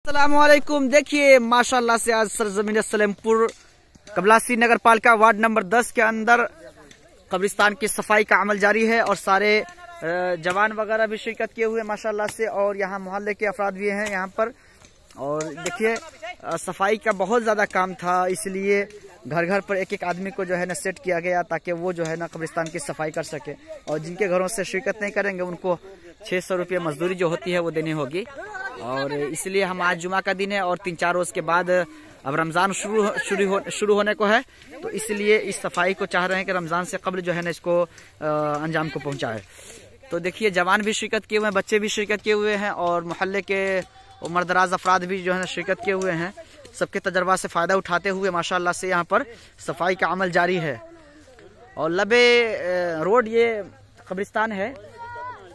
अस्सलामुअलैकुम। देखिए माशाल्लाह से आज सरजमीन सलेमपुर कबलासी नगर पालिका वार्ड नंबर 10 के अंदर कब्रिस्तान की सफाई का अमल जारी है और सारे जवान वगैरह भी शिरकत किए हुए माशाल्लाह से, और यहाँ मोहल्ले के अफराद भी हैं यहाँ पर। और देखिए सफाई का बहुत ज़्यादा काम था, इसलिए घर घर पर एक एक आदमी को जो है ना सेट किया गया ताकि वो जो है ना कब्रिस्तान की सफाई कर सके। और जिनके घरों से शिरकत नहीं करेंगे उनको 600 रुपये मजदूरी जो होती है वो देनी होगी। और इसलिए हम आज जुमा का दिन है और 3-4 रोज के बाद अब रमज़ान शुरू होने को है, तो इसलिए इस सफाई को चाह रहे हैं कि रमज़ान से कब्ल जो है ना इसको अंजाम को पहुंचाए। तो देखिए जवान भी शिरकत किए हुए हैं, बच्चे भी शिरकत किए हुए हैं और मोहल्ले के उम्रदराज अफराद भी जो है ना शिरकत किए हुए हैं। सबके तजर्बा से फ़ायदा उठाते हुए माशाल्लाह से यहाँ पर सफाई का अमल जारी है। और लबे रोड ये कब्रिस्तान है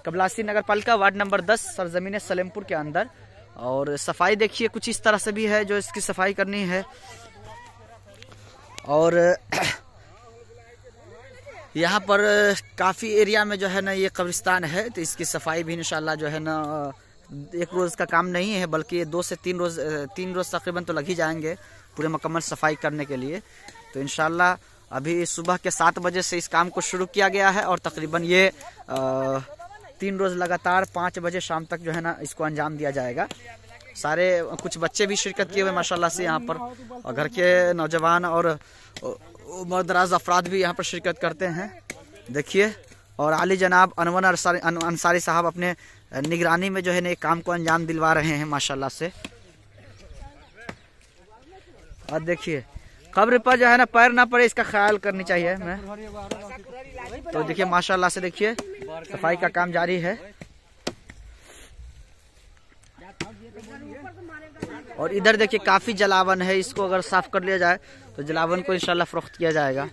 कबलासी नगर पालिका वार्ड नंबर 10 सरजमीन सलेमपुर के अंदर। और सफाई देखिए कुछ इस तरह से भी है जो इसकी सफाई करनी है। और यहाँ पर काफ़ी एरिया में जो है ना ये कब्रिस्तान है, तो इसकी सफाई भी इंशाल्लाह जो है ना एक रोज़ का काम नहीं है, बल्कि 2 से 3 रोज़ तकरीबन तो लग ही जाएंगे पूरे मुकम्मल सफाई करने के लिए। तो इंशाल्लाह अभी सुबह के 7 बजे से इस काम को शुरू किया गया है और तकरीबन ये 3 रोज़ लगातार 5 बजे शाम तक जो है ना इसको अंजाम दिया जाएगा। सारे कुछ बच्चे भी शिरकत किए हुए माशाल्लाह से यहाँ पर, और घर के नौजवान और उम्रदराज अफराद भी यहाँ पर शिरकत करते हैं। देखिए और आली जनाब अनवर अंसारी साहब अपने निगरानी में जो है ना एक काम को अंजाम दिलवा रहे हैं माशाल्लाह से। और देखिए कब्र पर जो है ना पैर ना पड़े इसका ख्याल करनी चाहिए मैं। तो देखिए माशाल्लाह से देखिए सफाई का काम जारी है। और इधर देखिए काफी जलावन है, इसको अगर साफ कर लिया जाए तो जलावन को इंशाल्लाह फरोख्त किया जाएगा।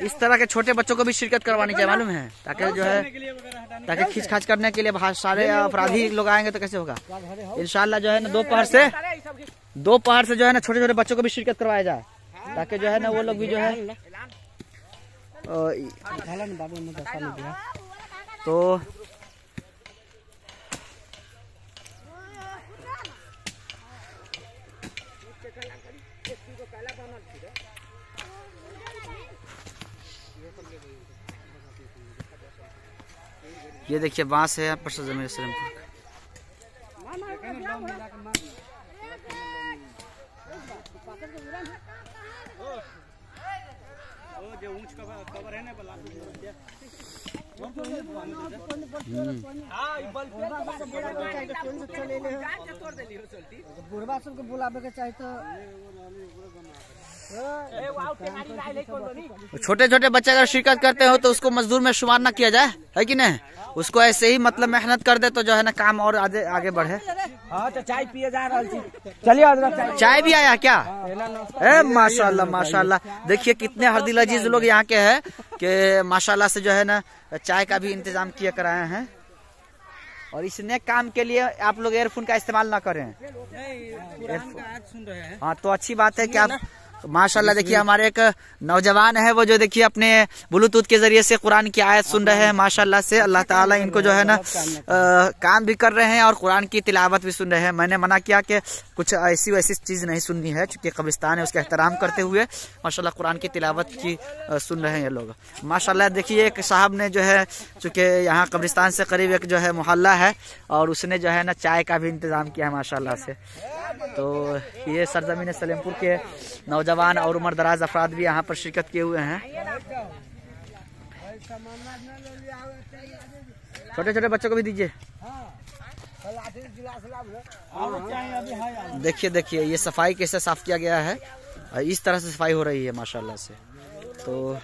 इस तरह के छोटे बच्चों को भी शिरकत करवानी चाहिए मालूम है, ताकि जो है ताकि खींच खाच करने के लिए सारे अपराधी लोग आएंगे तो कैसे होगा। इंशाल्लाह जो है ना दोपहर से जो है ना छोटे छोटे बच्चों को भी शिरकत करवाया जाए, ताकि जो है ना वो लोग भी जो है तो ये देखिए बांस है यहाँ पर सरजमीन सलेमपुर का। बुढ़वा सबके बुलावे के चाहिए तो छोटे छोटे बच्चे अगर शिरकत करते हो तो उसको मजदूर में शुमार ना किया जाए, है कि नहीं। उसको ऐसे ही मतलब मेहनत कर दे तो जो है ना काम और आगे बढ़े। हाँ तो चाय पिए जा रहा चलिए चाय भी आया क्या? माशाल्लाह माशाल्लाह। देखिए कितने हरदिल अजीज लोग यहाँ के हैं कि माशाल्लाह से जो है ना चाय का भी इंतजाम किए कराए हैं। और इस नए काम के लिए आप लोग एयरफोन का इस्तेमाल ना करें। हाँ तो अच्छी बात है कि आप माशाल्लाह देखिए हमारे एक नौजवान है वो जो देखिए अपने ब्लूटूथ के जरिए से कुरान की आयत सुन रहे हैं माशाल्लाह से। अल्लाह ताला इनको जो है ना काम भी कर रहे हैं और कुरान की तिलावत भी सुन रहे हैं। मैंने मना किया कि कुछ ऐसी वैसी चीज़ नहीं सुननी है, चूँकि कब्रिस्तान है उसका एहतराम करते हुए माशाल्लाह कुरान की तिलावत की सुन रहे हैं ये लोग माशाल्लाह। देखिए एक साहब ने जो है चूँकि यहाँ कब्रिस्तान से करीब एक जो है मोहल्ला है और उसने जो है ना चाय का भी इंतज़ाम किया है माशाल्लाह से। तो ये सरजमीन सलेमपुर के नौजवान और उम्रदराज अफराद भी यहाँ पर शिरकत किए हुए हैं। छोटे छोटे बच्चों को भी दीजिए। देखिए ये सफाई कैसे साफ किया गया है, इस तरह से सफाई हो रही है माशाल्लाह से। तो